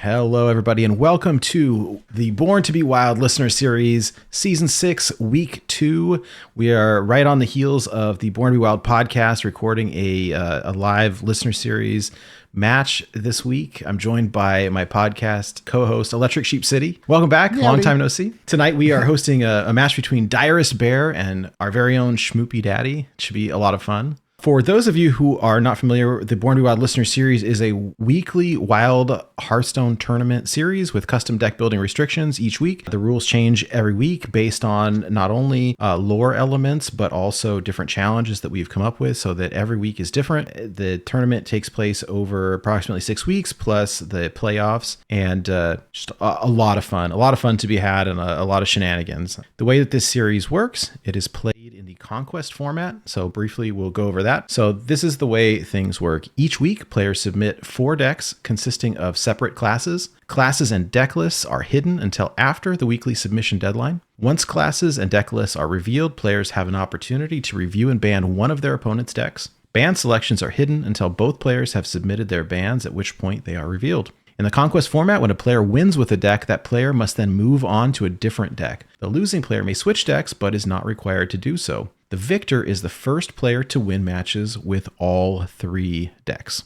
Hello, everybody, and welcome to the Born to be Wild listener series, Season 6, Week 2. We are right on the heels of the Born to be Wild podcast, recording a live listener series match this week. I'm joined by my podcast co-host, Electric Sheep City. Welcome back. Howdy. Long time no see. Tonight, we are hosting a match between DirestBear and our very own SchmoopieDaddy. It should be a lot of fun. For those of you who are not familiar, the Born to be Wild listener series is a weekly wild Hearthstone tournament series with custom deck building restrictions each week. The rules change every week based on not only lore elements, but also different challenges that we've come up with so that every week is different. The tournament takes place over approximately 6 weeks plus the playoffs, and just a lot of fun to be had, and a lot of shenanigans. The way that this series works, it is played in the Conquest format. So briefly, we'll go over that. So this is the way things work. Each week, players submit 4 decks consisting of separate classes. Classes and deck lists are hidden until after the weekly submission deadline. Once classes and deck lists are revealed, players have an opportunity to review and ban one of their opponent's decks. Ban selections are hidden until both players have submitted their bans, at which point they are revealed. In the Conquest format, when a player wins with a deck, that player must then move on to a different deck. The losing player may switch decks, but is not required to do so. The victor is the first player to win matches with all 3 decks.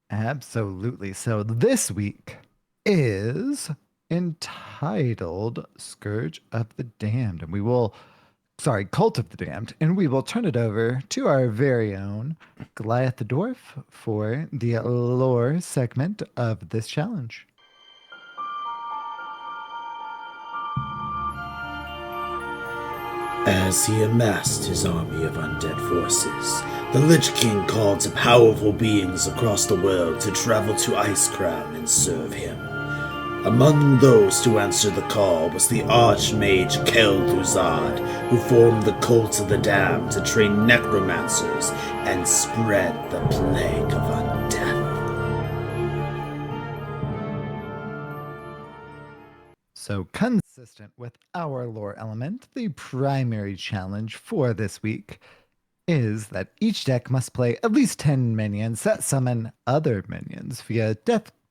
Absolutely. So this week is entitled Scourge of the Damned. And Cult of the Damned. And we will turn it over to our very own Goliath the Dwarf for the lore segment of this challenge. As he amassed his army of undead forces, the Lich King called to powerful beings across the world to travel to Icecrown and serve him. Among those to answer the call was the Arch Mage Kel'Thuzad, who formed the Cult of the Damned to train necromancers and spread the Plague of Undeath. So consistent with our lore element, the primary challenge for this week is that each deck must play at least 10 minions that summon other minions via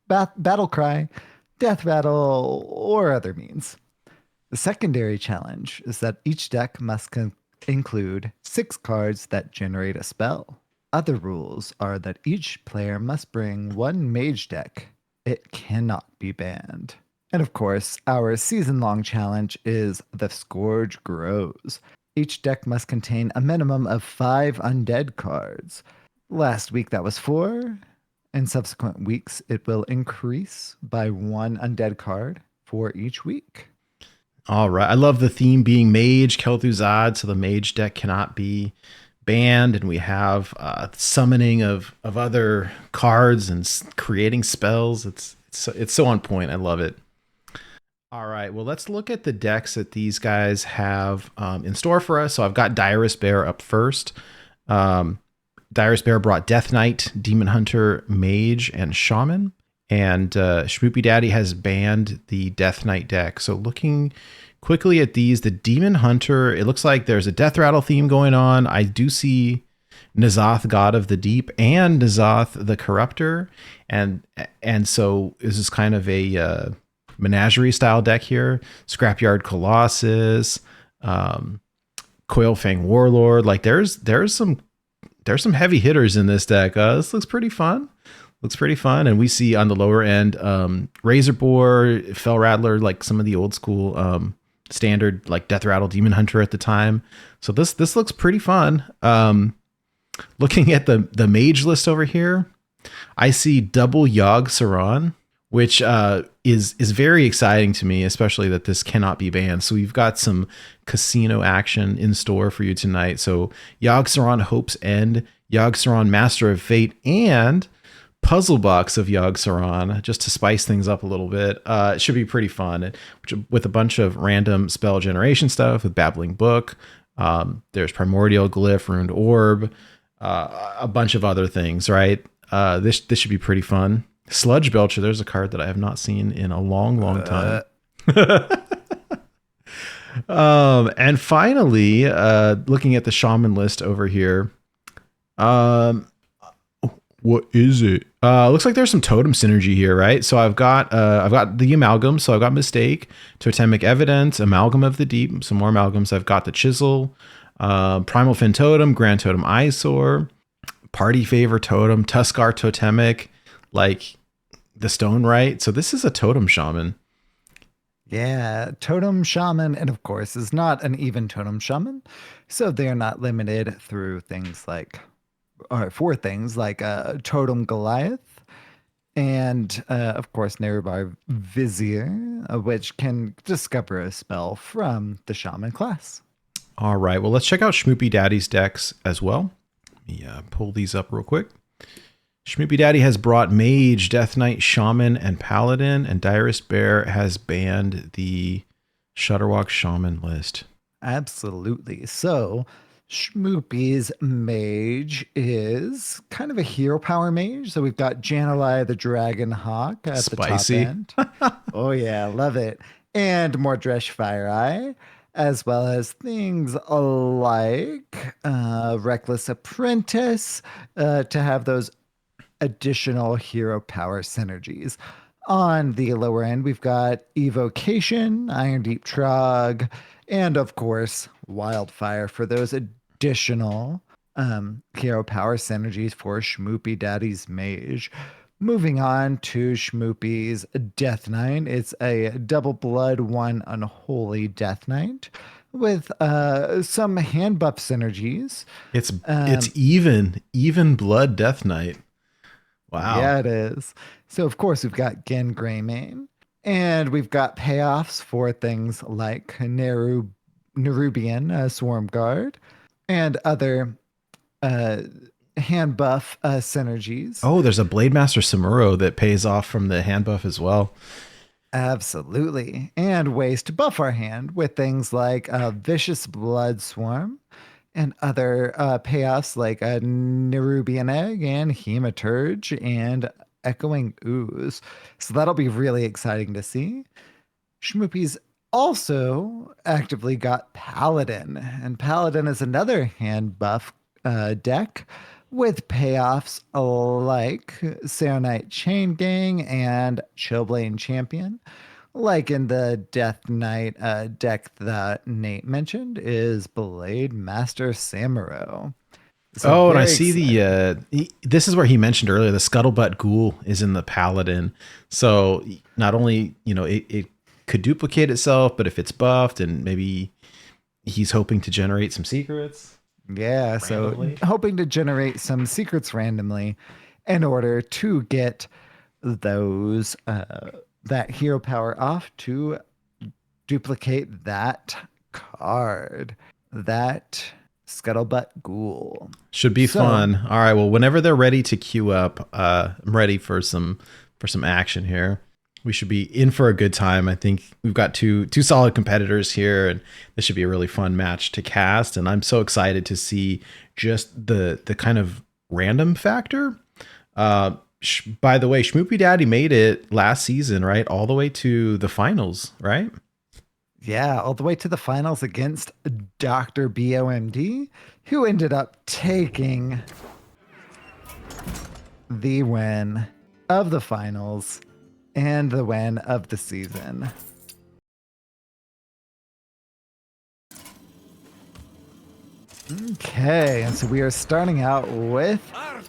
Battlecry, Deathrattle, or other means. The secondary challenge is that each deck must include 6 cards that generate a spell. Other rules are that each player must bring 1 mage deck. It cannot be banned. And of course, our season-long challenge is the SCOURGE Grows. Each deck must contain a minimum of 5 undead cards. Last week that was 4. In subsequent weeks, it will increase by 1 undead card for each week. All right. I love the theme being Mage Kel'Thuzad, so the mage deck cannot be banned, and we have summoning of other cards and creating spells. It's so on point. I love it. All right, well, let's look at the decks that these guys have in store for us. So I've got DirestBear up first. DirestBear brought Death Knight, Demon Hunter, Mage, and Shaman. And SchmoopieDaddy has banned the Death Knight deck. So looking quickly at these, the Demon Hunter, it looks like there's a Deathrattle theme going on. I do see N'Zoth, God of the Deep, and N'Zoth, the Corruptor. And so this is kind of a Menagerie style deck here. Scrapyard Colossus, Coilfang Warlord. Like there's some heavy hitters in this deck. This looks pretty fun. And we see on the lower end Razorboar, Fell Rattler, like some of the old school standard like Deathrattle Demon Hunter at the time. So this looks pretty fun. Looking at the mage list over here, I see double Yogg-Saron, which is very exciting to me, especially that this cannot be banned. So we've got some casino action in store for you tonight. So Yogg-Saron Hope's End, Yogg-Saron Master of Fate, and Puzzle Box of Yogg-Saron, just to spice things up a little bit. It should be pretty fun, with a bunch of random spell generation stuff with Babbling Book. There's Primordial Glyph, Runed Orb, a bunch of other things, right? This should be pretty fun. Sludge Belcher, there's a card that I have not seen in a long time. And finally, looking at the Shaman list over here, What is it? Looks like there's some totem synergy here, right? So I've got the amalgam. So I've got Mistake, Totemic Evidence, Amalgam of the Deep, some more amalgams. I've got the Chisel, Primal Fin Totem, Grand Totem Eyesore, Party Favor Totem, Tuskar Totemic, like the Stone Right. So this is a totem shaman. Yeah, totem shaman, and of course, is not an even totem shaman, so they are not limited through things like, or for things like totem Goliath, and of course, Nerubar Vizier, which can discover a spell from the shaman class. All right, well, let's check out SchmoopieDaddy's decks as well. Let me pull these up real quick. SchmoopieDaddy has brought Mage, Death Knight, Shaman, and Paladin, and DirestBear has banned the Shutterwalk Shaman list. Absolutely. So, Schmoopie's mage is kind of a hero power mage. So we've got Janalai the Dragon Hawk at Spicy. the top end. Oh yeah, love it. And Mordresh Fire Eye, as well as things like Reckless Apprentice to have those additional hero power synergies. On the lower end, we've got Evocation, Iron Deep Trog, and of course, Wildfire for those additional hero power synergies for SchmoopieDaddy's Mage. Moving on to Schmoopie's Death Knight. It's a double blood, one unholy Death Knight with some hand buff synergies. It's even blood Death Knight. Wow. Yeah, it is. So, of course, we've got Gen Greymane, and we've got payoffs for things like Nerubian Swarm Guard and other hand buff synergies. Oh, there's a Blademaster Samuro that pays off from the hand buff as well. Absolutely. And ways to buff our hand with things like Vicious Blood Swarm and other payoffs like a Nerubian Egg and Hematurge and Echoing Ooze. So that'll be really exciting to see. Schmoopie's also actively got Paladin, and Paladin is another hand buff deck with payoffs like Seonite Chain Gang and Chillblade Champion. Like in the Death Knight deck that Nate mentioned is Blade Master Samuro. So and I see this is where he mentioned earlier, the Scuttlebutt Ghoul is in the Paladin. So not only, it could duplicate itself, but if it's buffed and maybe he's hoping to generate some secrets. Yeah, randomly. So hoping to generate some secrets randomly in order to get those that hero power off to duplicate that card. That Scuttlebutt Ghoul. Should be fun. All right, well, whenever they're ready to queue up, I'm ready for some action here. We should be in for a good time. I think we've got two solid competitors here, and this should be a really fun match to cast. And I'm so excited to see just the kind of random factor. By the way, SchmoopieDaddy made it last season, right? All the way to the finals, right? Yeah, all the way to the finals against Dr. BOMD, who ended up taking the win of the finals and the win of the season. Okay, and so we are starting out with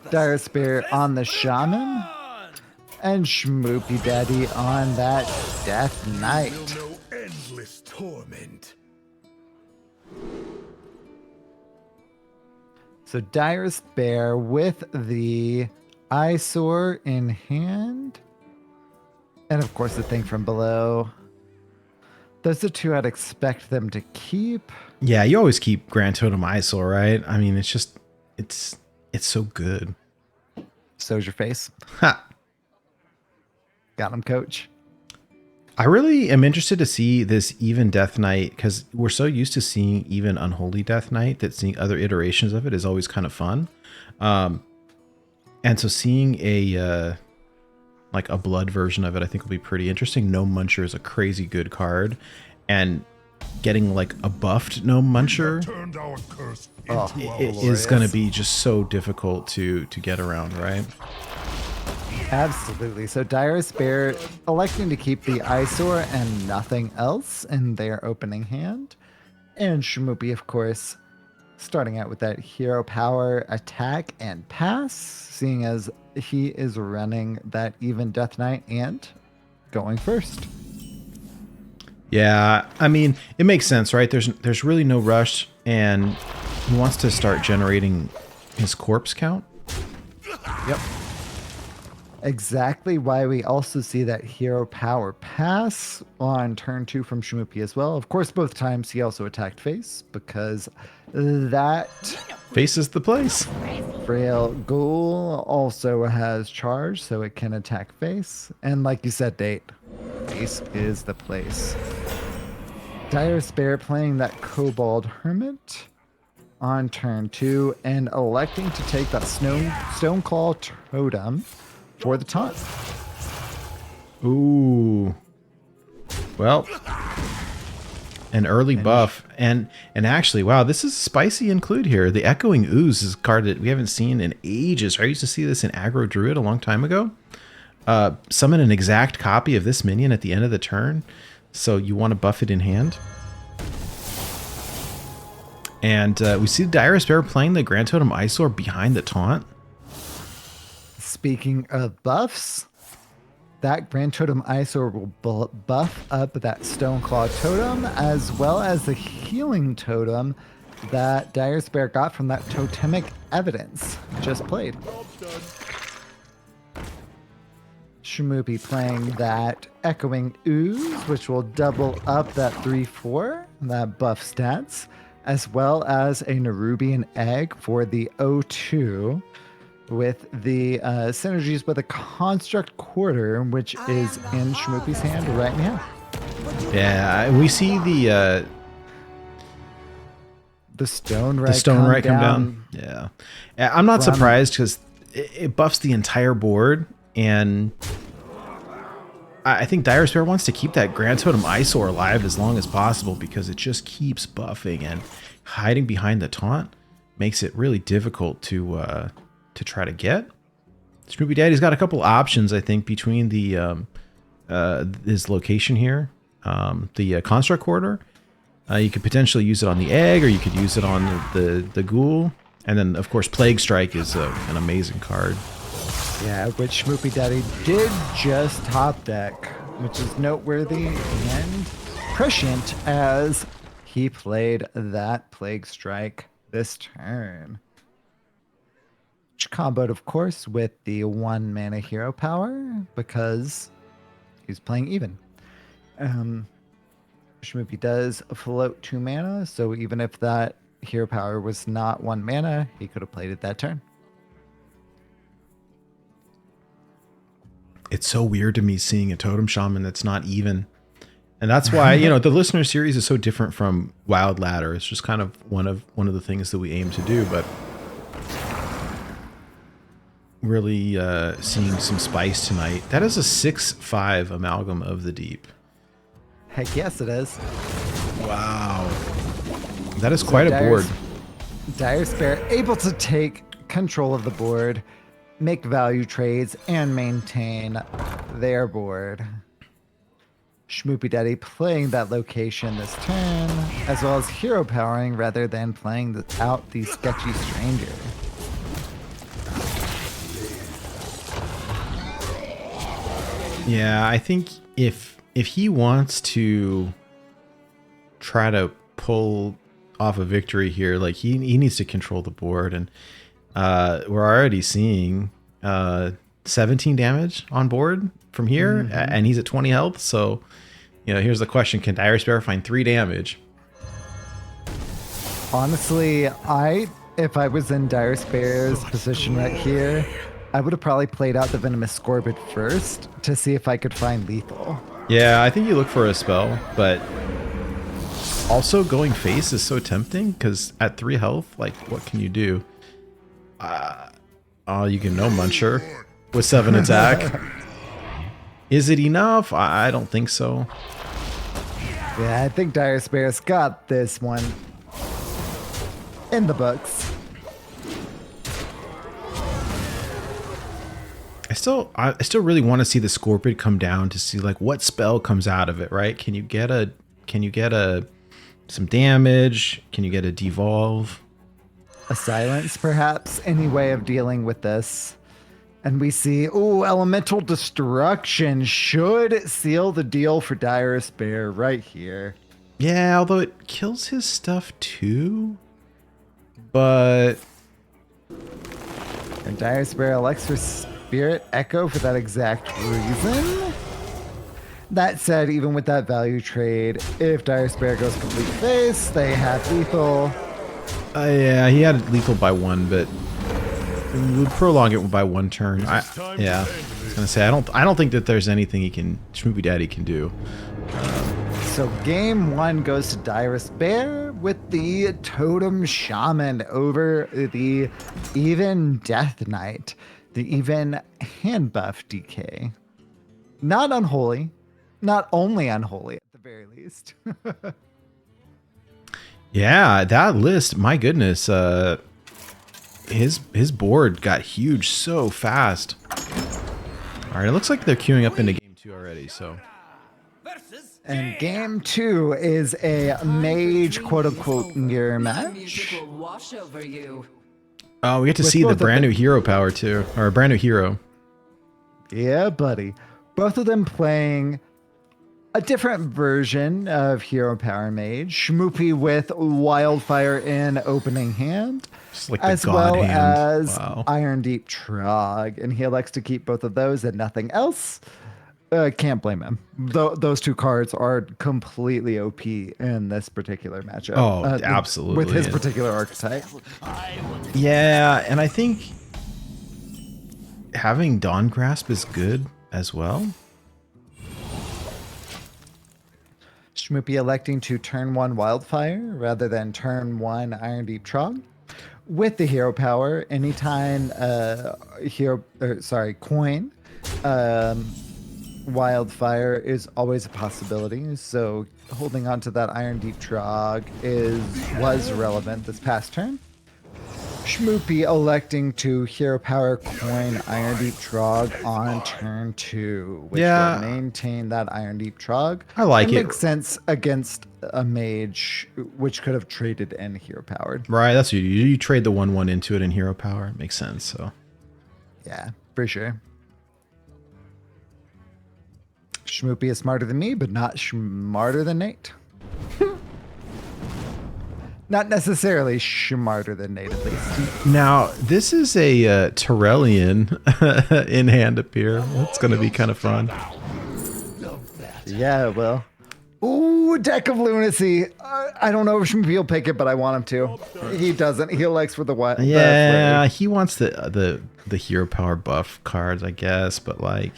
DirestBear on the Shaman and SchmoopieDaddy on that Death Knight. No endless torment. So DirestBear with the Eyesore in hand. And of course the thing from below. Those are two I'd expect them to keep. Yeah, you always keep Grand Totem Eyesore, right? I mean, it's so good. So's your face. Ha. Got him, coach. I really am interested to see this even Death Knight, because we're so used to seeing even Unholy Death Knight that seeing other iterations of it is always kind of fun. And so seeing a blood version of it, I think will be pretty interesting. No Muncher is a crazy good card. And getting like a buffed Gnome Muncher Turned our curse Oh, into our is glorious. going to be just so difficult to get around, right? Absolutely. So DirestBear electing to keep the Eyesore and nothing else in their opening hand. And Shmoopie, of course, starting out with that hero power attack and pass, seeing as he is running that even Death Knight and going first. Yeah, I mean, it makes sense, right? There's really no rush, and he wants to start generating his corpse count. Yep. Exactly why we also see that hero power pass on turn 2 from Shmoopie as well. Of course, both times he also attacked face because that Face is the place. frail ghoul also has charge, so it can attack face. And like you said, Date, face is the place. DirestBear playing that Kobold Hermit on turn 2 and electing to take that Stoneclaw Totem for the taunt. Ooh. Well, an early buff. And actually, wow, this is a spicy include here. The Echoing Ooze is a card that we haven't seen in ages. I used to see this in Aggro Druid a long time ago. Summon an exact copy of this minion at the end of the turn. So you want to buff it in hand. And we see DirestBear playing the Grand Totem Eyesore behind the taunt. Speaking of buffs, that Grand Totem Eyesore will buff up that Stoneclaw Totem as well as the healing totem that DirestBear got from that Totemic Evidence just played. Shmoopie playing that Echoing Ooze, which will double up that 3/4, that buff stats, as well as a Nerubian Egg for the O2 with the synergies with a Construct Quarter, which is in Shmoopie's hand right now. Yeah, we see the Stone Right come down. Yeah. I'm not surprised because it buffs the entire board, and I think DirestBear wants to keep that Grand Totem Eyesore alive as long as possible because it just keeps buffing, and hiding behind the taunt makes it really difficult to try to get. SchmoopieDaddy's got a couple options, I think, between the his location here, the Construct Quarter. You could potentially use it on the egg, or you could use it on the ghoul, and then of course Plague Strike is an amazing card. Yeah, which SchmoopieDaddy did just top deck, which is noteworthy and prescient as he played that Plague Strike this turn. Which comboed, of course, with the 1 mana hero power because he's playing even. Shmoopie does float 2 mana, so even if that hero power was not 1 mana, he could have played it that turn. It's so weird to me seeing a Totem Shaman that's not even. And that's why, the listener series is so different from Wild Ladder. It's just kind of one of the things that we aim to do, but really seeing some spice tonight. That is a 6/5 Amalgam of the Deep. Heck yes, it is. Wow. That is quite a board. DirestBear able to take control of the board, make value trades, and maintain their board. SchmoopieDaddy playing that location this turn, as well as hero powering rather than playing out the sketchy stranger. Yeah, I think if he wants to try to pull off a victory here, like he needs to control the board, and we're already seeing 17 damage on board from here, and he's at 20 health. So, here's the question: can DirestBear find 3 damage? Honestly, if I was in DirestBear's position right here, I would have probably played out the Venomous Scorbid first to see if I could find lethal. Yeah, I think you look for a spell, but also going face is so tempting because at 3 health, like, what can you do? You can No Muncher with 7 attack. Is it enough? I don't think so. Yeah, I think DirestBear's got this one in the books. I still really want to see the Scorpion come down to see like what spell comes out of it, right? Can you get some damage? Can you get a devolve? A silence, perhaps? Any way of dealing with this? And we see, elemental destruction should seal the deal for DirestBear right here. Yeah, although it kills his stuff too. But And DirestBear elects for Spirit Echo for that exact reason. That said, even with that value trade, if DirestBear goes complete face, they have lethal. yeah, he had lethal by 1, but we would prolong it by 1 turn. Yeah, I was gonna say I don't think that there's anything SchmoopieDaddy can do. So game 1 goes to DirestBear with the Totem Shaman over the Even Death Knight, the Even hand buff DK. Not unholy, not only unholy at the very least. Yeah, that list, my goodness, his board got huge so fast. All right, it looks like they're queuing up into game 2 already, so. And game 2 is a mage quote-unquote mirror match. Oh, we get to see the brand new hero power too, or a brand new hero. Yeah, buddy. Both of them playing a different version of Hero Power Mage. Schmoopie with Wildfire in opening hand, Just like as the god well hand. as Wow. Iron Deep Trog. And he elects to keep both of those and nothing else. Can't blame him. Those 2 cards are completely OP in this particular matchup. Oh, absolutely. With his particular archetype. Yeah, and I think having Dawn Grasp is good as well. Schmoopie electing to turn 1 Wildfire rather than turn 1 Iron Deep Trog. With the hero power, anytime coin, Wildfire is always a possibility. So holding on to that Iron Deep Trog was relevant this past turn. Schmoopie electing to hero power coin Iron Deep Trog on turn 2, which will maintain that Iron Deep Trog. I like it. Makes sense against a mage, which could have traded in hero powered. Right, that's what you trade the 1/1 into it in hero power. It makes sense. So Yeah, for sure. Schmoopie is smarter than me, but not smarter than Nate. Not necessarily smarter than Nate, at least. now this is a Tyrellian in hand appear. That's going to be kind of fun. Yeah, well. Ooh, Deck of Lunacy. I don't know if Schmoopie will pick it, but I want him to. He doesn't. He elects for the what? Yeah, he wants the hero power buff cards, I guess, but like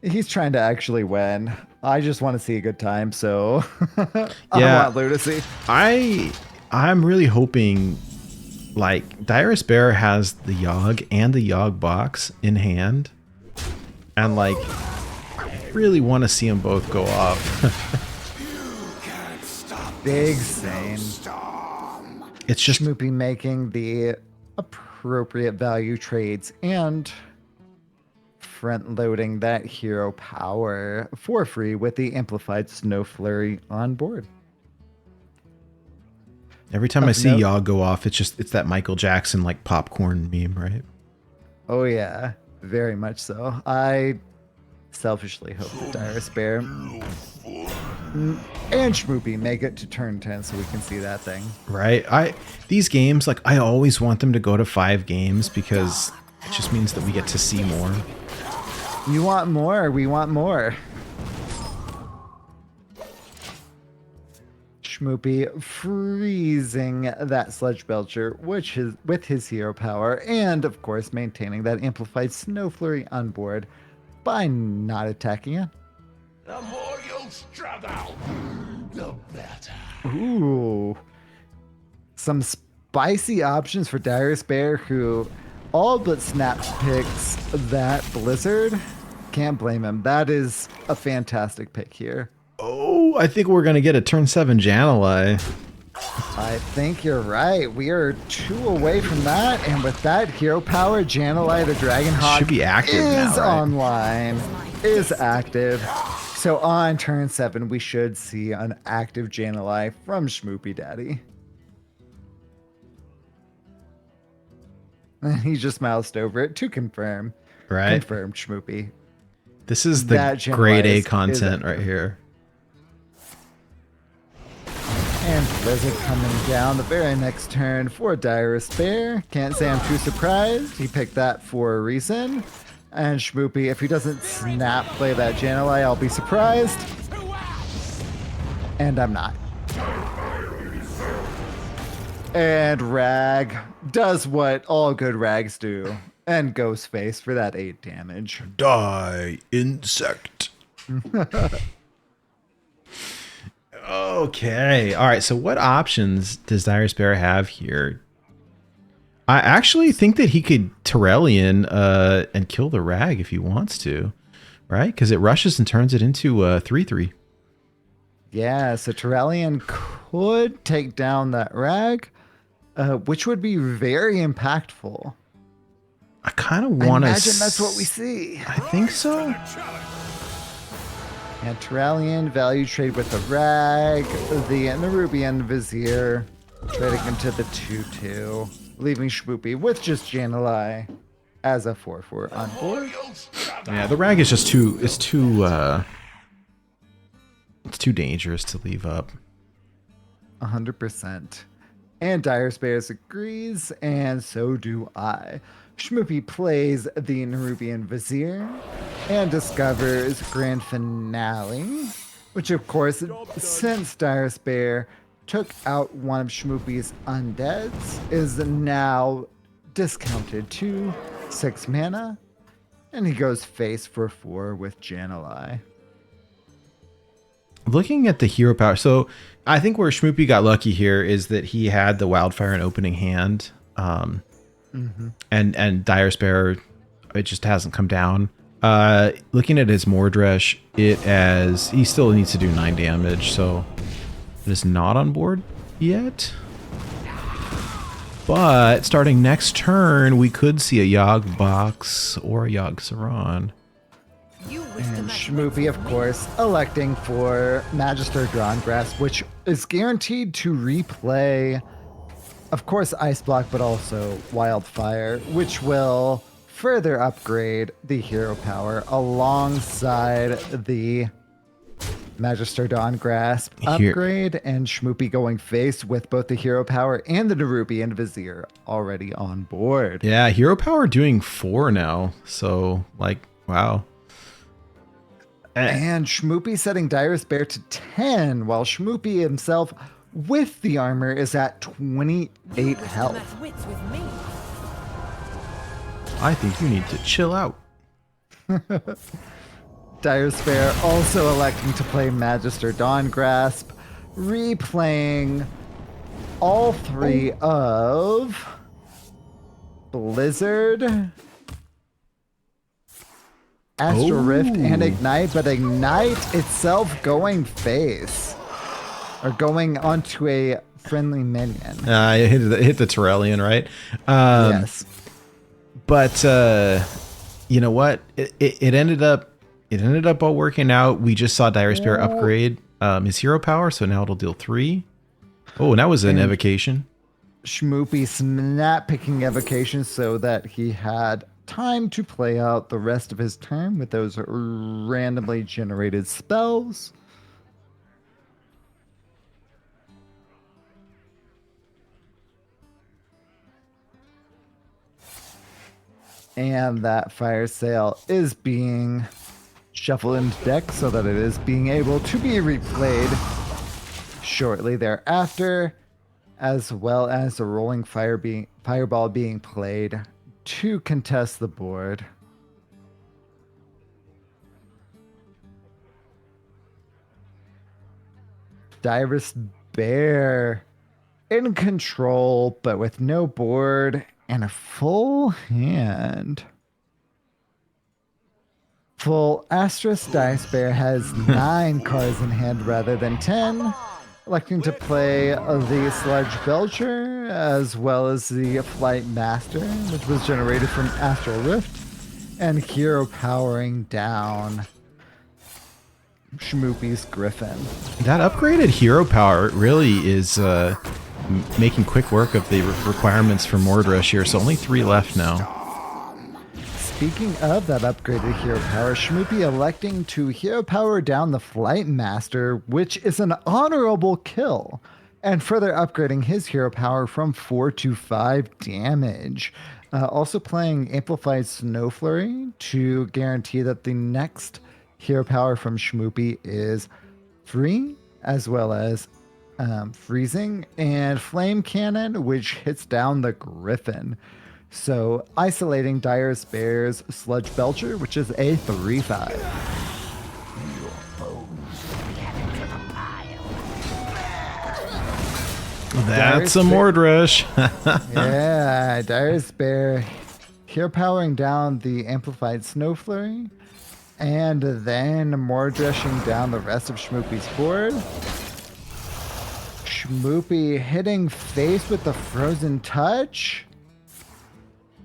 He's trying to actually win. I just want to see a good time, so I want Lunacy. I'm really hoping like DirestBear has the Yogg and the Yogg box in hand, and like I really want to see them both go off. Big sane. It's just Schmoopie making the appropriate value trades and front loading that hero power for free with the amplified Snow Flurry on board. every time I see Yogg go off, it's that Michael Jackson like popcorn meme, right? Oh yeah, very much so. I selfishly hope that DirestBear and Schmoopie make it to turn 10 so we can see that thing. Right. These games, like I always want them to go to 5 games because it just means that we get to see more. You want more? We want more. Schmoopie freezing that Sludge Belcher, which is with his hero power, and of course maintaining that amplified Snow Flurry on board by not attacking it. The more you struggle, the better. Ooh. Some spicy options for DirestBear, who all but snaps picks that Blizzard. Can't blame him. That is a fantastic pick here. Oh, I think we're going to get a turn 7 Jan'alai. I think you're right. We are 2 away from that, and with that hero power, Jan'alai the Dragonhawk Should be active is now, right? online, is active. So on turn 7, we should see an active Jan'alai from SchmoopieDaddy. And he just moused over it to confirm. Right. Confirmed, Schmoopie. This is the That Jan'alai grade A is content right active. here. And Blizzard coming down the very next turn for DirestBear. Can't say I'm too surprised. He picked that for a reason. And Schmoopie, if he doesn't snap play that Jan'alai, I'll be surprised. And I'm not. And Rag does what all good Rags do. And Ghostface for that 8 damage. Die, insect. Okay. All right. So what options does DirestBear have here? I actually think that he could Terrellian and kill the Rag if he wants to, right? Because it rushes and turns it into a 3/3. Yeah, so Terrellian could take down that Rag, which would be very impactful. I kind of I want to. imagine that's what we see. I think so. And Terrellian, value trade with the Rag, the Nerubian Vizier, trading into the 2/2, leaving Schmoopie with just Jan'alai as a 4/4 on board. Yeah, the Rag is just too. It's too dangerous to leave up. 100%. And DirestBear agrees, and so do I. Schmoopie plays the Nerubian Vizier and discovers Grand Finale, which of course, since DirestBear took out one of Schmoopie's undeads, is now discounted to 6 mana, and he goes face for 4 with Jan'alai. Looking at the hero power, so I think where Schmoopie got lucky here is that he had the Wildfire in opening hand, and DirestBear, it just hasn't come down. Looking at his Mordresh, he still needs to do 9 damage, so it is not on board yet. But starting next turn, we could see a Yogg Box or a Yogg Saron. And Schmoopie, of course, electing for Magister Drawn Grasp, which is guaranteed to replay, of course, Ice Block, but also Wildfire, which will further upgrade the hero power alongside the Magister Dawn Grasp upgrade, and Schmoopie going face with both the hero power and the Nerubian Vizier already on board. Yeah, hero power doing 4 now, so like, wow. And Schmoopie setting DirestBear to 10, while Schmoopie himself with the armor is at 28 health. I think you need to chill out. DirestBear also electing to play Magister Dawn Grasp, replaying all 3 of Blizzard, Astral Rift, and Ignite, but Ignite itself going face, or going onto a friendly minion. It hit the Terrellian, right? Yes. But you know what? It ended up all working out. We just saw DirestBear upgrade his hero power, so now it'll deal 3. Oh, and that was an evocation. Schmoopie snap picking evocation so that he had time to play out the rest of his turn with those randomly generated spells. And that fire sale is being shuffled into deck so that it is being able to be replayed shortly thereafter, as well as a rolling fireball being played to contest the board. DirestBear in control, but with no board and a full hand. Full Astrus DirestBear has 9 cards in hand rather than 10, electing to play the Sludge Belcher as well as the Flight Master, which was generated from Astral Rift, and hero powering down Schmoopie's Griffin. That upgraded hero power really is making quick work of the requirements for Mordresh here, so only 3 left now. Speaking of that upgraded hero power, Schmoopie electing to hero power down the Flight Master, which is an honorable kill, and further upgrading his hero power from 4 to 5 damage. Also playing Amplified Snow Flurry to guarantee that the next hero power from Schmoopie is free, as well as freezing, and Flame Cannon, which hits down the Griffin. So isolating DirestBear's Sludge Belcher, which is a 3/5. That's a Mordresh. Yeah, DirestBear here powering down the Amplified Snow Flurry, and then Mordreshing down the rest of Schmoopie's board. Schmoopie hitting face with the Frozen Touch,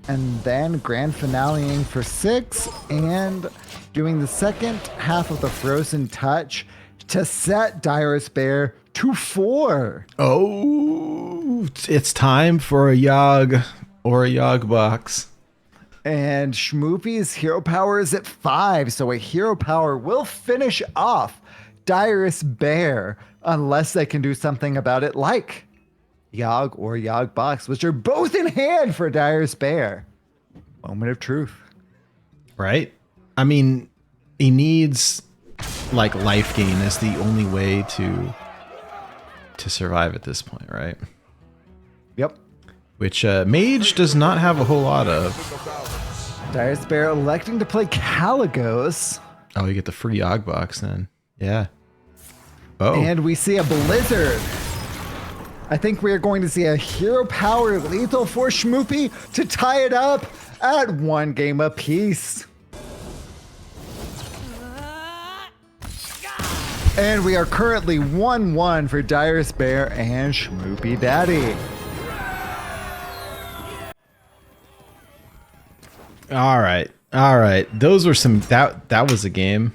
and then grand finaleing for 6 and doing the second half of the Frozen Touch to set DirestBear to 4. Oh, it's time for a Yogg or a Yogg box. And Schmoopie's hero power is at 5, so a hero power will finish off DirestBear unless they can do something about it, like Yogg or Yogg box, which are both in hand for DirestBear. Moment of truth. Right? I mean, he needs like life gain is the only way to survive at this point, right? Yep. Which Mage does not have a whole lot of. DirestBear electing to play Kaligos. Oh, you get the free Yogg box then. Yeah. Oh. And we see a Blizzard. I think we are going to see a hero power lethal for Schmoopie to tie it up at 1 game apiece. And we are currently 1-1 for DirestBear and SchmoopieDaddy. All right. Those were some. That was a game.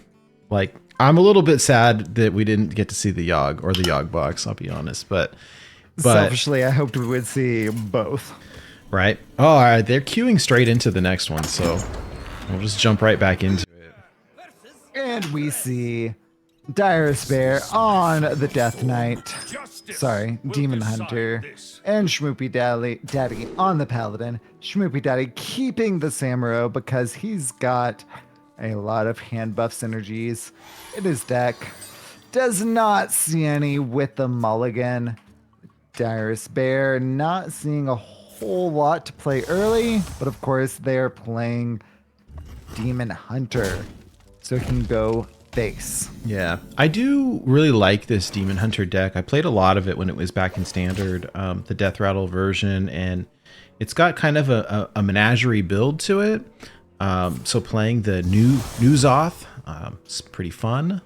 Like, I'm a little bit sad that we didn't get to see the Yogg or the Yogg box. I'll be honest, but Selfishly, I hoped we would see both. Right. Oh, all right. They're queuing straight into the next one, so we'll just jump right back into it. And we see DirestBear on the Death Knight. Demon Hunter. And SchmoopieDaddy on the Paladin. SchmoopieDaddy keeping the Samuro because he's got a lot of hand buff synergies in his deck. Does not see any with the mulligan. DirestBear not seeing a whole lot to play early, but of course they're playing Demon Hunter, so he can go face. Yeah, I do really like this Demon Hunter deck. I played a lot of it when it was back in Standard, the Deathrattle version, and it's got kind of a menagerie build to it. So playing the new Zoth, it's pretty fun.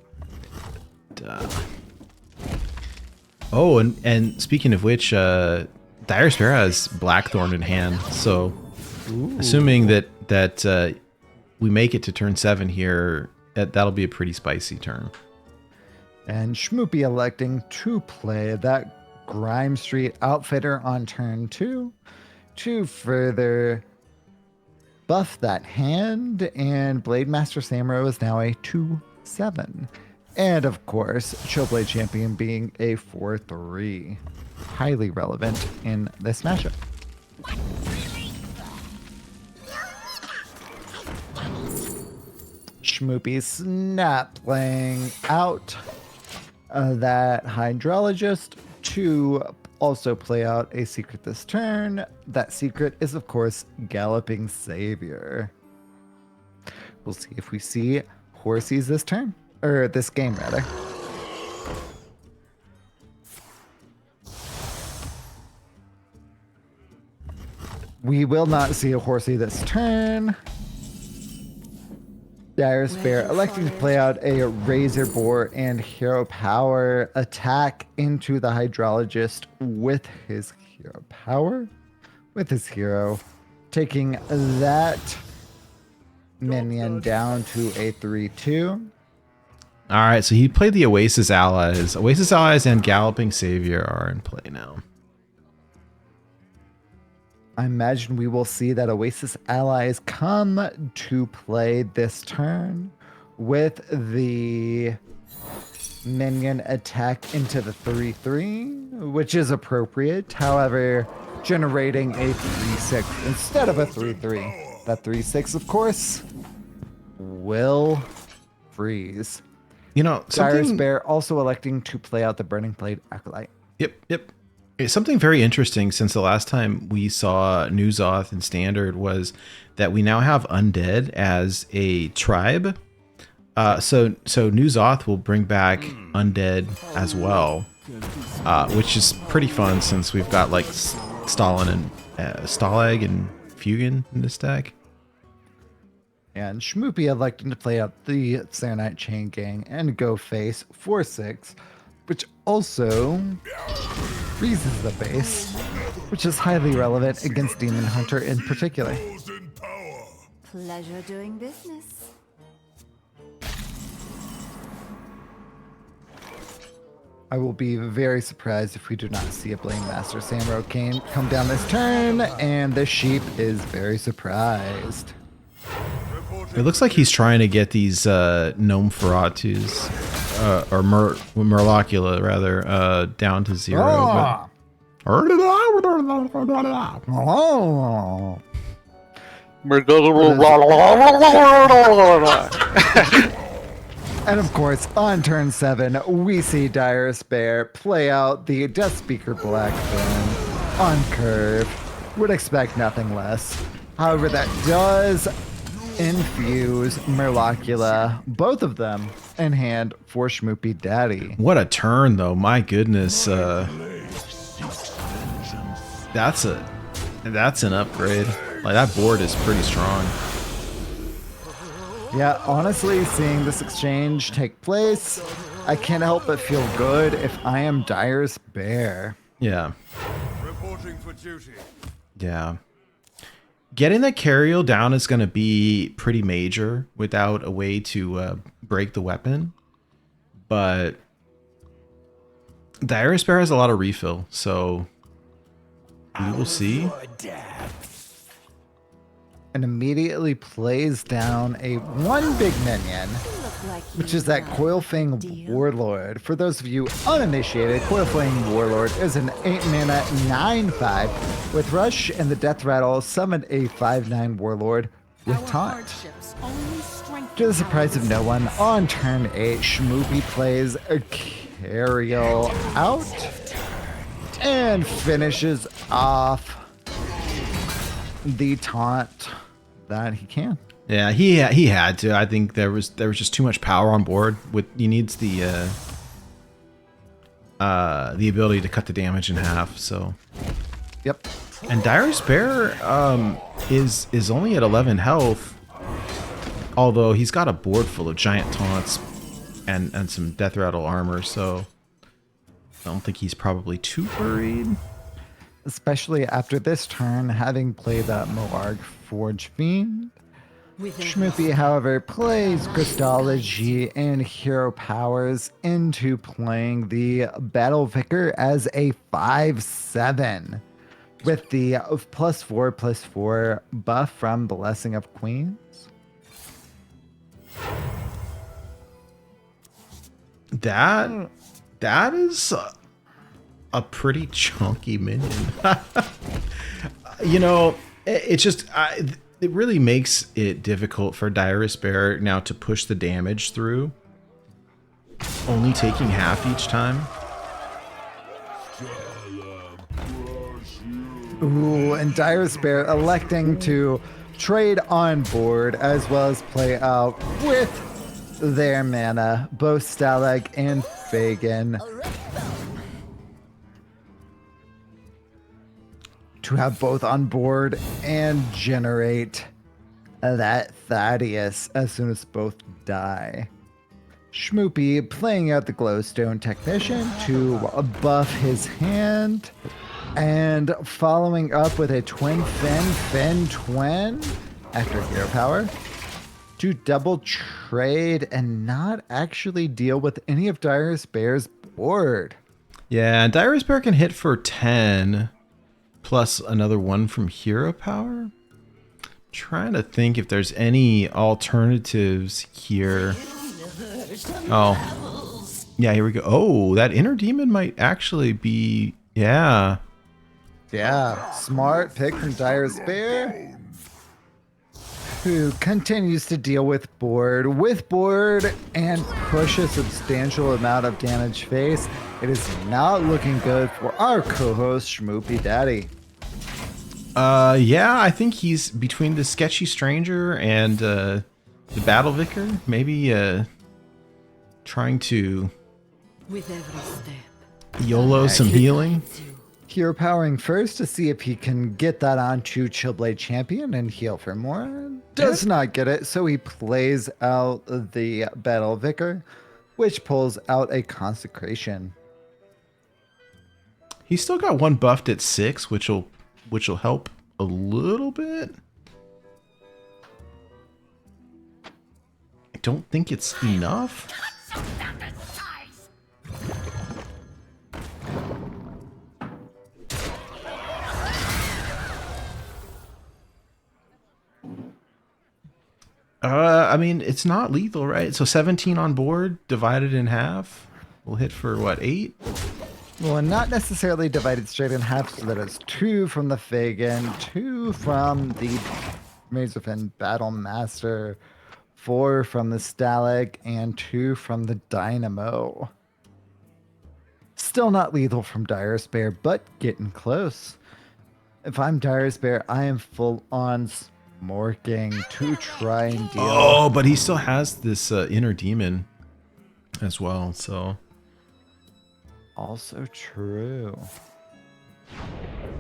Oh, and speaking of which, DirestBear has Blackthorn in hand, so assuming that we make it to turn 7 here, that'll be a pretty spicy turn. And Schmoopie electing to play that Grime Street Outfitter on turn 2 to further buff that hand, and Blade Master Samuro is now a 2/7. And of course, Chillblade Champion being a 4/3. Highly relevant in this matchup. Schmoopie snap playing out that Hydrologist to also play out a secret this turn. That secret is, of course, Galloping Savior. We'll see if we see Horsies this turn. Or this game, rather. We will not see a Horsey this turn. DirestBear electing to play out a Razor Boar and Hero Power attack into the Hydrologist with his Hero Power. With his hero, taking that minion down to a 3/2. All right, so he played the Oasis Allies. Oasis Allies and Galloping Savior are in play now. I imagine we will see that Oasis Allies come to play this turn with the minion attack into the 3/3, which is appropriate. However, generating a 3/6 instead of a 3/3. That 3/6, of course, will freeze. You know, something... DirestBear also electing to play out the Burning Blade Acolyte. Yep. It's something very interesting since the last time we saw Nuzoth in Standard was that we now have Undead as a tribe. So Nuzoth will bring back Undead as well, which is pretty fun since we've got like Stalin and Stalag and Fugan in this deck. And Schmoopie electing to play out the Serenite Chain Gang and go face 4/6, which also freezes the base, which is highly relevant against Demon Hunter in particular. Pleasure doing business. I will be very surprised if we do not see a Blade Master Samro Kane come down this turn, and the sheep is very surprised. It looks like he's trying to get these Gnome Feratus, or Murlocula rather, down to 0. Oh. And of course, on turn 7, we see DirestBear play out the Death Speaker Blackfin on curve. Would expect nothing less. However, that does infuse Murlocula, both of them, in hand for SchmoopieDaddy. What a turn, though! My goodness, that's an upgrade. Like that board is pretty strong. Yeah, honestly, seeing this exchange take place, I can't help but feel good if I am DirestBear. Yeah. Reporting for duty. Yeah. Getting the Cariel down is going to be pretty major without a way to break the weapon. But DirestBear has a lot of refill, so we will see. And immediately plays down a one big minion, which is that Coilfang Warlord. For those of you uninitiated, Coilfang Warlord is an 8-mana 9/5 with Rush, and the Deathrattle summoned a 5/9 Warlord with Taunt. To the surprise of no one, on turn 8, Schmoopie plays a Cariel out and finishes off the taunt that he can. Yeah, he had to. I think there was just too much power on board. He needs the ability to cut the damage in half. So, yep. And DirestBear is only at 11 health, although he's got a board full of giant taunts and some Deathrattle armor. So I don't think he's probably too worried. Especially after this turn, having played that Moarg Forge Fiend. Schmoopie, however, plays Christology and Hero Powers into playing the Battle Vicar as a 5/7 with the +4/+4 buff from Blessing of Queens. That is a pretty chunky minion. You know, it just it really makes it difficult for DirestBear now to push the damage through, only taking half each time. Ooh, and DirestBear electing to trade on board as well as play out with their mana, both Stalag and Fagin, to have both on board and generate that Thaddeus as soon as both die. Schmoopie playing out the Glowstone Technician to buff his hand, and following up with a Twin Fin Twin after Hero Power to double trade and not actually deal with any of DirestBear's board. Yeah, and DirestBear can hit for 10 plus another one from Hero Power. Trying to think if there's any alternatives here. Oh, yeah, here we go. Oh, that Inner Demon might actually be, yeah. Yeah, smart pick from DirestBear, who continues to deal with board and push a substantial amount of damage face. It is not looking good for our co-host SchmoopieDaddy. Yeah, I think he's between the Sketchy Stranger and the Battle Vicar, maybe trying to With every step. YOLO some healing. Hero powering first to see if he can get that onto Chillblade Champion and heal for more. Does not get it, so he plays out the Battle Vicar, which pulls out a Consecration. He's still got one buffed at 6, which will help a little bit. I don't think it's enough. I mean, it's not lethal, right? So 17 on board, divided in half. We'll hit for what, 8? Well, not necessarily divided straight in half, so that is 2 from the Fagin, 2 from the Razorfin Battle Master, 4 from the Stalag, and 2 from the Dynamo. Still not lethal from DirestBear, but getting close. If I'm DirestBear, I am full on smorking to try and deal. Oh, but he still has this Inner Demon as well, so... Also true.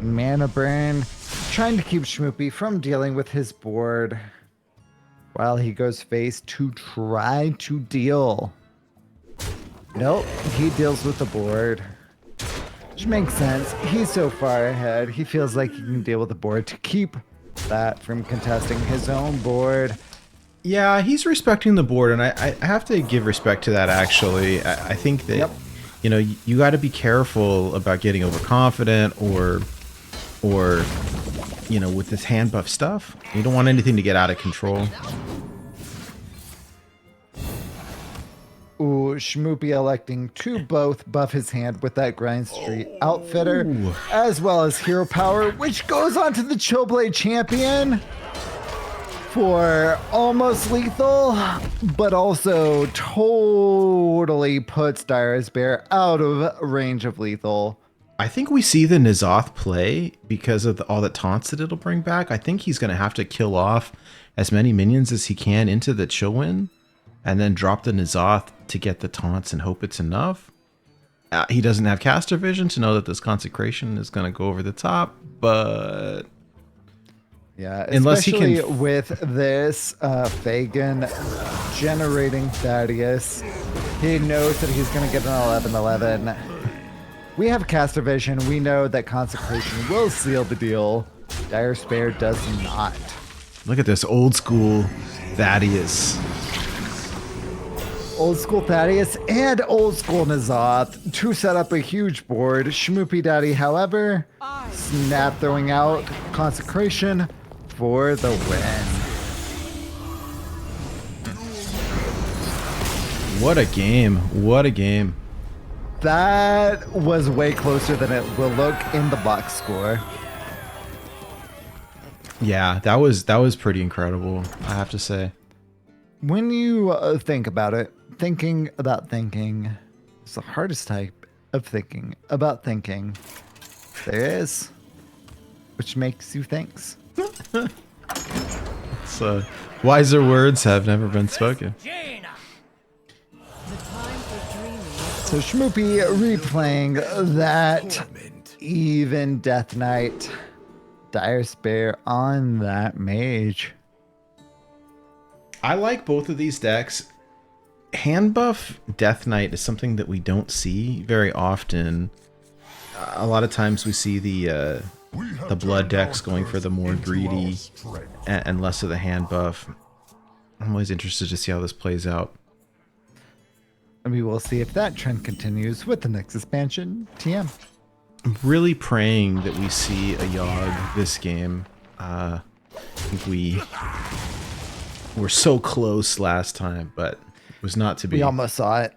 Mana burn, trying to keep Schmoopie from dealing with his board while he goes face to try to deal. Nope, he deals with the board. Which makes sense. He's so far ahead. He feels like he can deal with the board to keep that from contesting his own board. Yeah, he's respecting the board, and I have to give respect to that, actually. I think that... Yep. You know, you got to be careful about getting overconfident or, you know, with this hand buff stuff. You don't want anything to get out of control. Ooh, Schmoopie electing to both buff his hand with that Grind Street Outfitter, as well as Hero Power, which goes on to the Chillblade Champion for almost lethal, but also totally puts DirestBear out of range of lethal. I think we see the N'Zoth play because of all the taunts that it'll bring back. I think he's going to have to kill off as many minions as he can into the Chillwind and then drop the N'Zoth to get the taunts and hope it's enough. He doesn't have caster vision to know that this Consecration is going to go over the top, but... Yeah, unless he especially can with this Fagin generating Thaddeus, he knows that he's going to get an 11-11. We have caster vision. We know that Consecration will seal the deal. DirestBear does not. Look at this old school Thaddeus. Old school Thaddeus and old school N'Zoth to set up a huge board. SchmoopieDaddy, however, snap throwing out Consecration for the win. What a game. What a game. That was way closer than it will look in the box score. Yeah, that was pretty incredible, I have to say. When you think about it, thinking about thinking is the hardest type of thinking about thinking there is, which makes you thinks. So, wiser words have never been spoken. So Schmoopie replaying that even Death Knight. DirestBear on that mage. I like both of these decks. Hand buff Death Knight is something that we don't see very often. A lot of times we see the blood decks going for the more greedy and less of the hand buff. I'm always interested to see how this plays out. And we will see if that trend continues with the next expansion, TM. I'm really praying that we see a Yogg this game. I think we were so close last time, but it was not to be. We almost saw it.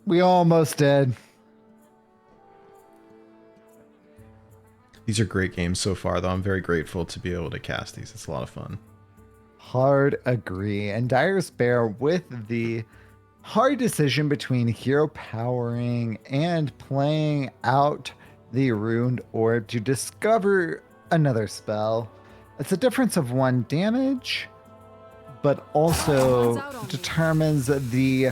We almost did. These are great games so far, though. I'm very grateful to be able to cast these. It's a lot of fun. Hard agree. And DirestBear with the hard decision between hero powering and playing out the Ruined Orb to discover another spell. It's a difference of 1 damage, but also determines the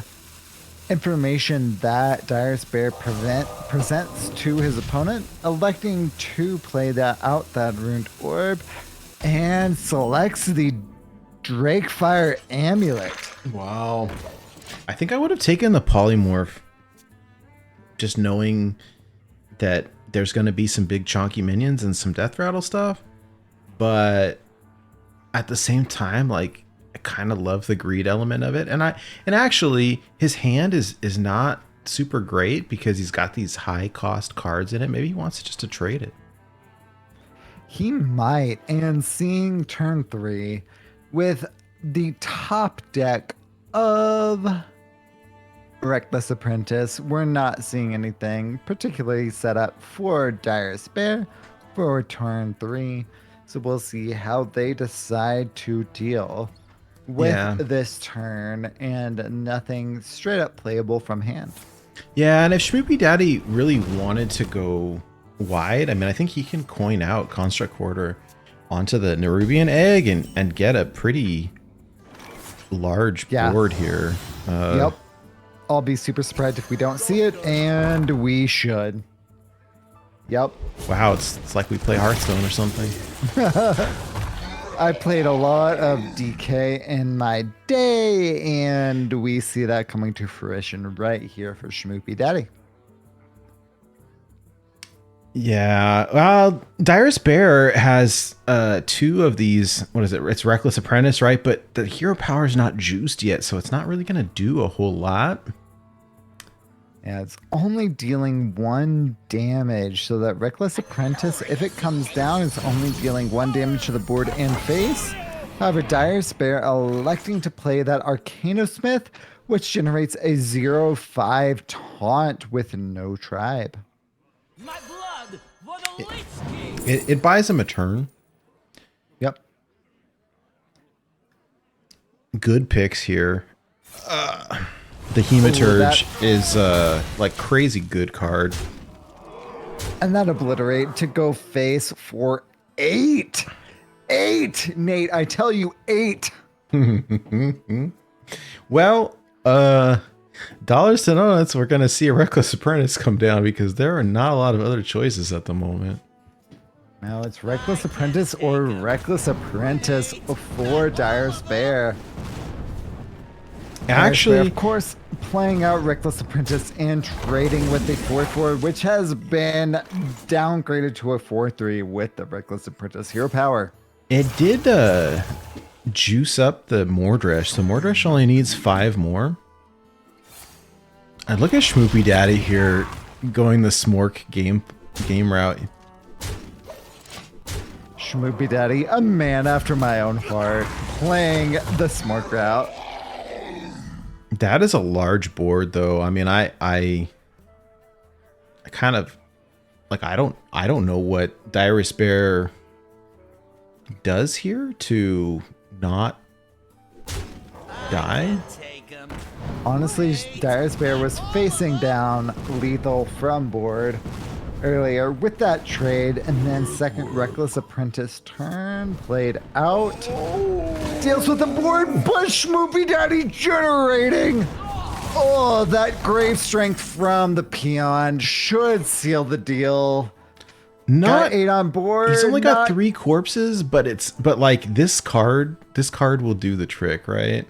information that DirestBear presents to his opponent, electing to play that Ruined Orb, and selects the Drakefire Amulet. Wow. I think I would have taken the Polymorph, just knowing that there's going to be some big chonky minions and some Deathrattle stuff. But at the same time, like, I kind of love the greed element of it. And actually his hand is not super great because he's got these high cost cards in it. Maybe he wants just to trade it. He might. And seeing turn 3 with the top deck of Reckless Apprentice, we're not seeing anything particularly set up for DirestBear for turn 3. So we'll see how they decide to deal with this turn, and nothing straight up playable from hand. Yeah, and if SchmoopieDaddy really wanted to go wide, I mean, I think he can coin out Construct Quarter onto the Nerubian Egg and get a pretty large board here. Yep. I'll be super surprised if we don't see it, and we should. Yep. Wow, it's like we play Hearthstone or something. I played a lot of DK in my day, and we see that coming to fruition right here for SchmoopieDaddy. Yeah, well, DirestBear has 2 of these. What is it? It's Reckless Apprentice, right? But the hero power is not juiced yet, so it's not really going to do a whole lot. Yeah, it's only dealing 1 damage, so that Reckless Apprentice, if it comes down, is only dealing 1 damage to the board and face. However, DirestBear electing to play that Arcanosmith, which generates a 0/5 taunt with no tribe. My blood for the Lich King. It buys him a turn. Yep. Good picks here. The Hematurge is like crazy good card. And that Obliterate to go face for 8. 8, Nate, I tell you 8. Well, dollars to donuts, we're going to see a Reckless Apprentice come down because there are not a lot of other choices at the moment. Now it's Reckless Apprentice or Reckless Apprentice for DirestBear. Actually, of course, playing out Reckless Apprentice and trading with the 4/4, which has been downgraded to a 4/3 with the Reckless Apprentice hero power. it did juice up the Mordresh. So Mordresh only needs 5 more. And look at SchmoopieDaddy here going the Smork game route. SchmoopieDaddy, a man after my own heart, playing the Smork route. That is a large board, though. I mean, I kind of like I don't know what DirestBear does here to not die. Honestly, DirestBear was facing down lethal from board earlier with that trade, and then second Reckless Apprentice turn played out. Deals with the board, but SchmoopieDaddy generating. Oh, that grave strength from the peon should seal the deal. Not got 8 on board. He's only got 3 corpses, but like this card will do the trick, right?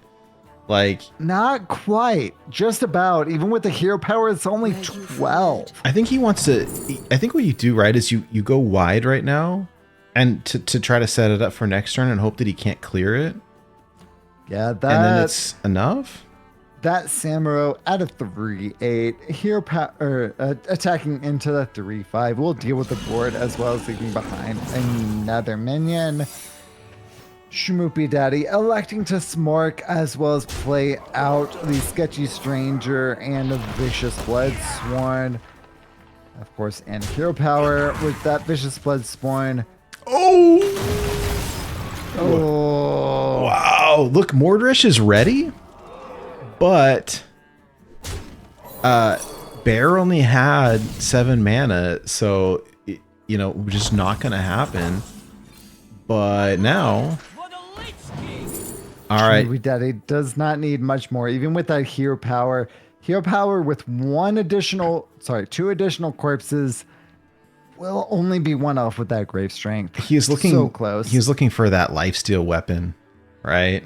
Like, Not quite. Just about. Even with the hero power, it's only 12. I think he wants to. I think what you do, right, is you go wide right now, and to try to set it up for next turn and hope that he can't clear it. Yeah, And then it's enough. That Samuro at a 3/8 hero power attacking into the 3/5 will deal with the board as well as leaving behind another minion. SchmoopieDaddy electing to smork as well as play out the Sketchy Stranger and a Vicious Bloodsworn. Of course, and hero power with that Vicious Bloodsworn. Oh! Oh! Wow! Look, Mordresh is ready, but Bear only had 7 mana, so just not gonna happen. But now. All right. SchmoopieDaddy does not need much more, even with that hero power. Hero power with 2 additional corpses will only be one off with that grave strength. He's looking so close. He's looking for that lifesteal weapon, right?